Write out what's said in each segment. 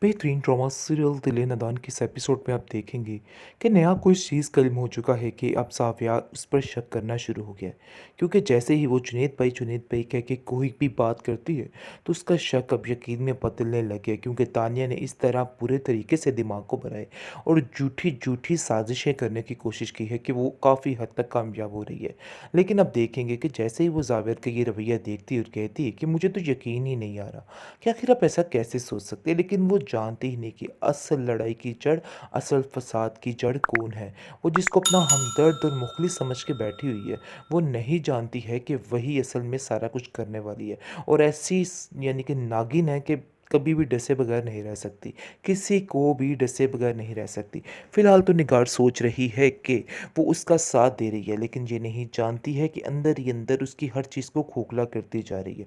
बेहतरीन drama serial दिल नादान के इस एपिसोड में आप देखेंगे कि नया कोई चीज़ कलम हो चुका है कि अब साफिया उस पर शक करना शुरू हो गया है। क्योंकि जैसे ही वो जुनेद भाई कह के कोई भी बात करती है तो उसका शक अब यकीन में बदलने लग गया, क्योंकि तानिया ने इस तरह पूरे तरीके से दिमाग को भराए और झूठी झूठी साजिशें करने की कोशिश की है कि वो काफ़ी हद तक कामयाब हो रही है। लेकिन अब देखेंगे कि जैसे ही वो जावेद का ये रवैया देखती है और कहती है कि मुझे तो यकीन ही नहीं आ रहा कि आखिर आप ऐसा कैसे सोच सकते हैं, लेकिन वो जानते ही नहीं कि असल लड़ाई की जड़, असल फसाद की जड़ कौन है। वो जिसको अपना हमदर्द और मुखलिस समझ के बैठी हुई है, वो नहीं जानती है कि वही असल में सारा कुछ करने वाली है। और ऐसी यानी कि नागिन है कि कभी भी डसे बगैर नहीं रह सकती, किसी को भी डसे बगैर नहीं रह सकती। फिलहाल तो निगार सोच रही है कि वो उसका साथ दे रही है, लेकिन ये नहीं जानती है कि अंदर ही अंदर उसकी हर चीज़ को खोखला करती जा रही है।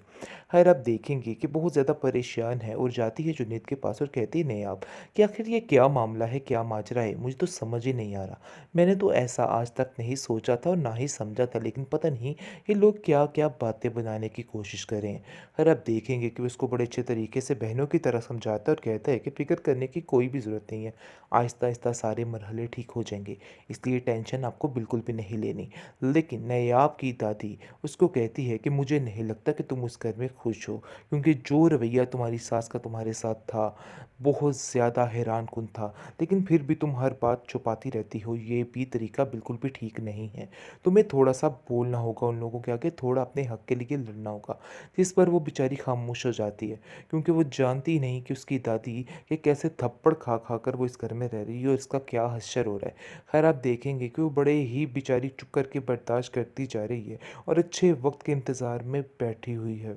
खैर, आप देखेंगे कि बहुत ज़्यादा परेशान है और जाती है जुनैद के पास और कहती है, नहीं आप, कि आखिर ये क्या मामला है, क्या माजरा है, मुझे तो समझ ही नहीं आ रहा। मैंने तो ऐसा आज तक नहीं सोचा था और ना ही समझा था, लेकिन पता नहीं ये लोग क्या क्या बातें बनाने की कोशिश कर रहे हैं। खैर, आप देखेंगे कि वो उसको बड़े अच्छे तरीके से बहनों की तरह समझाता है और कहता है कि फ़िक्र करने की कोई भी ज़रूरत नहीं है, आहिस्ता आहिस्ता सारे मरहले ठीक हो जाएंगे, इसलिए टेंशन आपको बिल्कुल भी नहीं लेनी। लेकिन नायाब की दादी उसको कहती है कि मुझे नहीं लगता कि तुम उस घर में खुश हो, क्योंकि जो रवैया तुम्हारी सास का तुम्हारे साथ था बहुत ज़्यादा हैरान कुन था। लेकिन फिर भी तुम हर बात छुपाती रहती हो, ये भी तरीका बिल्कुल भी ठीक नहीं है। तुम्हें थोड़ा सा बोलना होगा उन लोगों के आगे, थोड़ा अपने हक के लिए लड़ना होगा। जिस पर वो बेचारी खामोश हो जाती है, क्योंकि वो जानती ही नहीं कि उसकी दादी के कैसे थप्पड़ खा खा कर वो इस घर में रह रही है और इसका क्या हश्र हो रहा है। खैर, आप देखेंगे कि वो बड़े ही बेचारी चुप करके बर्दाश्त करती जा रही है और अच्छे वक्त के इंतज़ार में बैठी हुई है।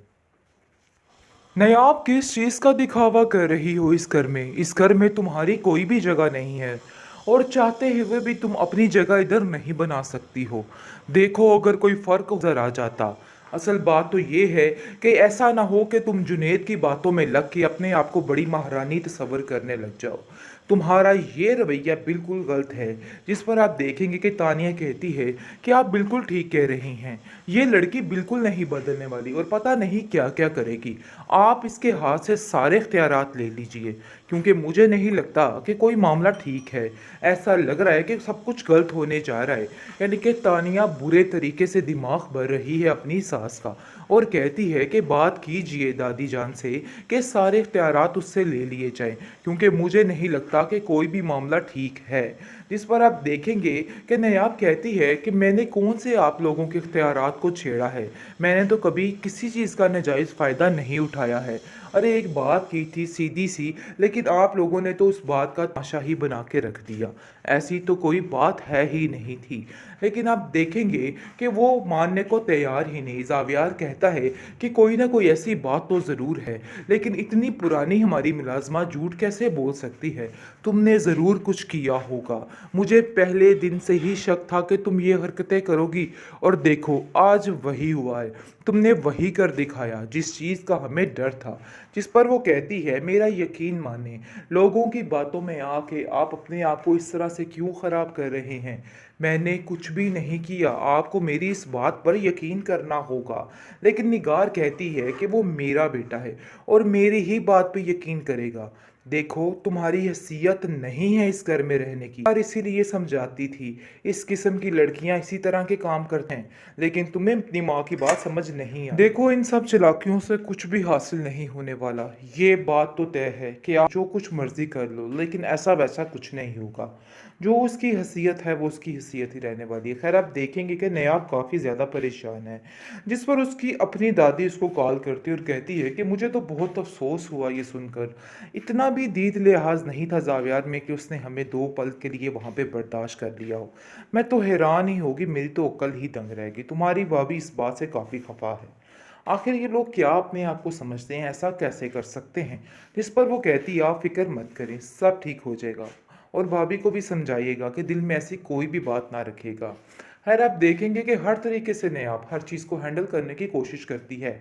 नहीं, आप किस चीज़ का दिखावा कर रही हो इस घर में तुम्हारी कोई भी जगह नहीं है और चाहते हुए भी तुम अपनी जगह इधर नहीं बना सकती हो। देखो, अगर कोई फ़र्क उधर आ जाता। असल बात तो ये है कि ऐसा ना हो कि तुम जुनेद की बातों में लग के अपने आप को बड़ी महारानी तस्वर करने लग जाओ। तुम्हारा ये रवैया बिल्कुल गलत है। जिस पर आप देखेंगे कि तानिया कहती है कि आप बिल्कुल ठीक कह रही हैं, ये लड़की बिल्कुल नहीं बदलने वाली और पता नहीं क्या क्या करेगी। आप इसके हाथ से सारे इख्तियारात ले लीजिए, क्योंकि मुझे नहीं लगता कि कोई मामला ठीक है। ऐसा लग रहा है कि सब कुछ गलत होने जा रहा है। यानी कि तानिया बुरे तरीके से दिमाग भर रही है अपनी सास का और कहती है कि बात कीजिए दादी जान से कि सारे इख्तियारात उससे ले लिए जाएं, क्योंकि मुझे नहीं लगता कि कोई भी मामला ठीक है। जिस पर आप देखेंगे कि नायाब कहती है कि मैंने कौन से आप लोगों के इख्तियारात को छेड़ा है, मैंने तो कभी किसी चीज़ का नाजायज़ फ़ायदा नहीं उठाया है। अरे, एक बात की थी सीधी सी, लेकिन आप लोगों ने तो उस बात का तमाशा ही बना के रख दिया। ऐसी तो कोई बात है ही नहीं थी। लेकिन आप देखेंगे कि वो मानने को तैयार ही नहीं। जावियार कहता है कि कोई ना कोई ऐसी बात तो ज़रूर है, लेकिन इतनी पुरानी हमारी मुलाजमा झूठ कैसे बोल सकती है। तुमने ज़रूर कुछ किया होगा। मुझे पहले दिन से ही शक था कि तुम ये हरकतें करोगी और देखो आज वही हुआ है। तुमने वही कर दिखाया जिस चीज़ का हमें डर था। जिस पर वो कहती है, मेरा यकीन माने, लोगों की बातों में आके आप अपने आप को इस तरह से क्यों ख़राब कर रहे हैं। मैंने कुछ भी नहीं किया, आपको मेरी इस बात पर यकीन करना होगा। लेकिन निगार कहती है कि वो मेरा बेटा है और मेरी ही बात पे यकीन करेगा। देखो, तुम्हारी हैसियत नहीं है इस घर में रहने की, और इसीलिए समझाती थी। इस किस्म की लड़कियां इसी तरह के काम करते हैं, लेकिन तुम्हें अपनी माँ की बात समझ नहीं आई। देखो, इन सब चालाकियों से कुछ भी हासिल नहीं होने वाला। ये बात तो तय है कि आप जो कुछ मर्जी कर लो, लेकिन ऐसा वैसा कुछ नहीं होगा। जो उसकी हैसियत है वो उसकी हैसियत ही रहने वाली है। खैर, आप देखेंगे कि नयाब काफ़ी ज़्यादा परेशान है। जिस पर उसकी अपनी दादी उसको कॉल करती है और कहती है कि मुझे तो बहुत अफसोस हुआ ये सुनकर। इतना भी दीद लिहाज नहीं था जावियार में कि उसने हमें 2 पल के लिए वहाँ पे बर्दाश्त कर लिया हो। मैं तो हैरान ही होगी, मेरी तो अक्ल ही दंग रहेगी। तुम्हारी भाभी इस बात से काफ़ी खफा है। आखिर ये लोग क्या अपने आप को समझते हैं, ऐसा कैसे कर सकते हैं। जिस पर वो कहती है, आप फिक्र मत करें, सब ठीक हो जाएगा। और भाभी को भी समझाइएगा कि दिल में ऐसी कोई भी बात ना रखेगा। खैर, आप देखेंगे कि हर तरीके से नयाब हर चीज़ को हैंडल करने की कोशिश करती है,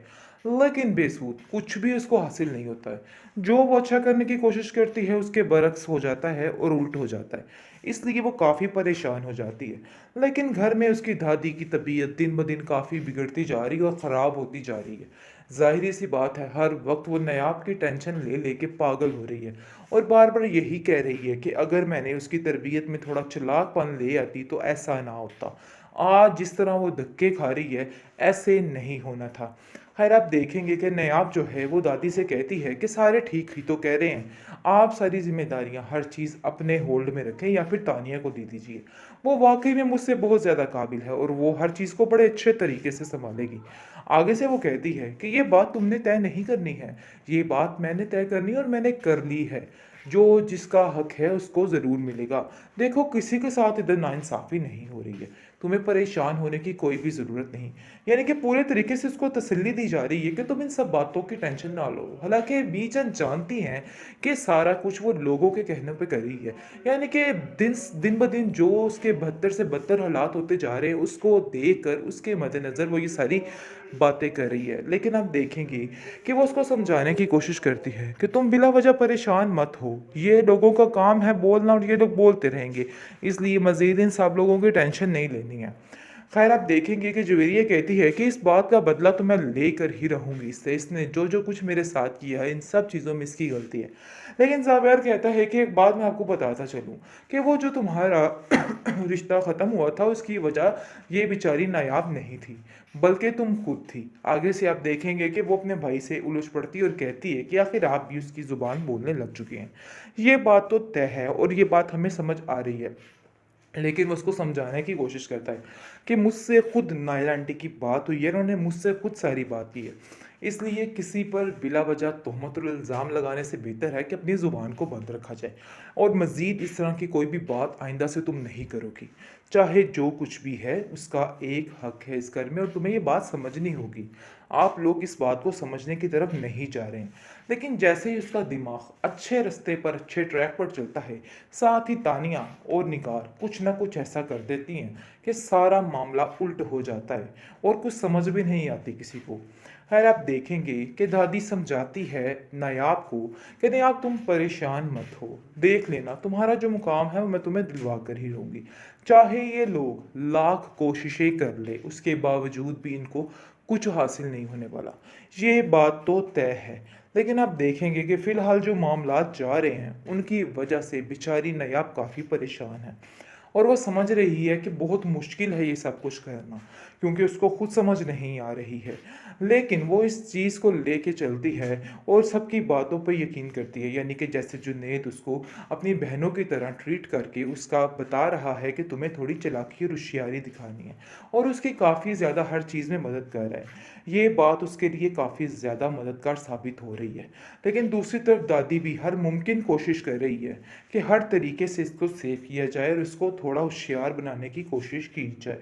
लेकिन बेसूद कुछ भी उसको हासिल नहीं होता है। जो वो अच्छा करने की कोशिश करती है उसके बरक्स हो जाता है और उल्ट हो जाता है। इसलिए वो काफ़ी परेशान हो जाती है। लेकिन घर में उसकी दादी की तबीयत दिन ब दिन काफ़ी बिगड़ती जा रही है और ख़राब होती जा रही है। ज़ाहिर सी बात है, हर वक्त वो नायाब की टेंशन ले लेके पागल हो रही है और बार बार यही कह रही है कि अगर मैंने उसकी तरबियत में थोड़ा चालाकपन ले आती तो ऐसा ना होता। आज जिस तरह वो धक्के खा रही है, ऐसे नहीं होना था। खैर, आप देखेंगे कि नायाब जो है वो दादी से कहती है कि सारे ठीक ही तो कह रहे हैं, आप सारी जिम्मेदारियां हर चीज़ अपने होल्ड में रखें या फिर तानिया को दे दीजिए। वो वाकई में मुझसे बहुत ज़्यादा काबिल है और वो हर चीज़ को बड़े अच्छे तरीके से संभालेगी। आगे से वो कहती है कि ये बात तुमने तय नहीं करनी है, ये बात मैंने तय करनी है और मैंने कर ली है। जो जिसका हक है उसको ज़रूर मिलेगा। देखो, किसी के साथ इधर नाइंसाफ़ी नहीं हो रही है। तुम्हें परेशान होने की कोई भी ज़रूरत नहीं। यानी कि पूरे तरीके से उसको तसल्ली दी जा रही है कि तुम इन सब बातों की टेंशन ना लो। हालाँकि बीचन जानती हैं कि सारा कुछ वो लोगों के कहने पे कर रही है। यानी कि दिन ब दिन जो उसके बदतर से बदतर हालात होते जा रहे हैं, उसको देखकर उसके मद्देनज़र वो ये सारी बातें कर रही है। लेकिन आप देखेंगे कि वो उसको समझाने की कोशिश करती है कि तुम बिला वजह परेशान मत हो। ये लोगों का काम है बोलना और ये लोग बोलते रहेंगे। इसलिए मज़ीद इन सब लोगों की टेंशन नहीं लेनी है। खैर, आप देखेंगे कि जुवेरिया कहती है कि इस बात का बदला तो मैं लेकर ही रहूँगी इससे। इसने जो कुछ मेरे साथ किया है, इन सब चीज़ों में इसकी गलती है। लेकिन ज़ावेर कहता है कि एक बात मैं आपको बताता चलूँ कि वो जो तुम्हारा रिश्ता ख़त्म हुआ था, उसकी वजह ये बेचारी नायाब नहीं थी, बल्कि तुम खुद थी। आगे से आप देखेंगे कि वो अपने भाई से उलझ पड़ती है और कहती है कि आखिर आप भी उसकी ज़ुबान बोलने लग चुके हैं। ये बात तो तय है और ये बात हमें समझ आ रही है। लेकिन वो उसको समझाने की कोशिश करता है कि मुझसे खुद नायला आंटी की बात हुई है, उन्होंने मुझसे खुद सारी बात की है। इसलिए किसी पर बिला वजह तोहमत और इल्ज़ाम लगाने से बेहतर है कि अपनी ज़ुबान को बंद रखा जाए और मज़ीद इस तरह की कोई भी बात आइंदा से तुम नहीं करोगी। चाहे जो कुछ भी है, उसका एक हक है इस घर में और तुम्हें ये बात समझनी होगी। आप लोग इस बात को समझने की तरफ नहीं जा रहे हैं। लेकिन जैसे ही उसका दिमाग अच्छे रास्ते पर, अच्छे ट्रैक पर चलता है, साथ ही तानिया और निगार कुछ ना कुछ ऐसा कर देती हैं कि सारा मामला उल्ट हो जाता है और कुछ समझ भी नहीं आती किसी को। खैर, आप देखेंगे कि दादी समझाती है नायाब को कि नायाब, तुम परेशान मत हो। देख लेना, तुम्हारा जो मुकाम है वो मैं तुम्हें दिलवा कर ही रहूँगी। चाहे ये लोग लाख कोशिशें कर ले, उसके बावजूद भी इनको कुछ हासिल नहीं होने वाला। ये बात तो तय है। लेकिन आप देखेंगे कि फ़िलहाल जो मामलात जा रहे हैं, उनकी वजह से बेचारी नायाब काफ़ी परेशान है और वो समझ रही है कि बहुत मुश्किल है ये सब कुछ करना, क्योंकि उसको खुद समझ नहीं आ रही है। लेकिन वो इस चीज़ को लेके चलती है और सबकी बातों पे यकीन करती है। यानी कि जैसे जुनैद उसको अपनी बहनों की तरह ट्रीट करके उसका बता रहा है कि तुम्हें थोड़ी चालाकी और होशियारी दिखानी है और उसकी काफ़ी ज़्यादा हर चीज़ में मदद कर रहा है। ये बात उसके लिए काफ़ी ज़्यादा मददगार साबित हो रही है। लेकिन दूसरी तरफ दादी भी हर मुमकिन कोशिश कर रही है कि हर तरीके से इसको सेव किया जाए और इसको थोड़ा होशियार बनाने की कोशिश की जाए।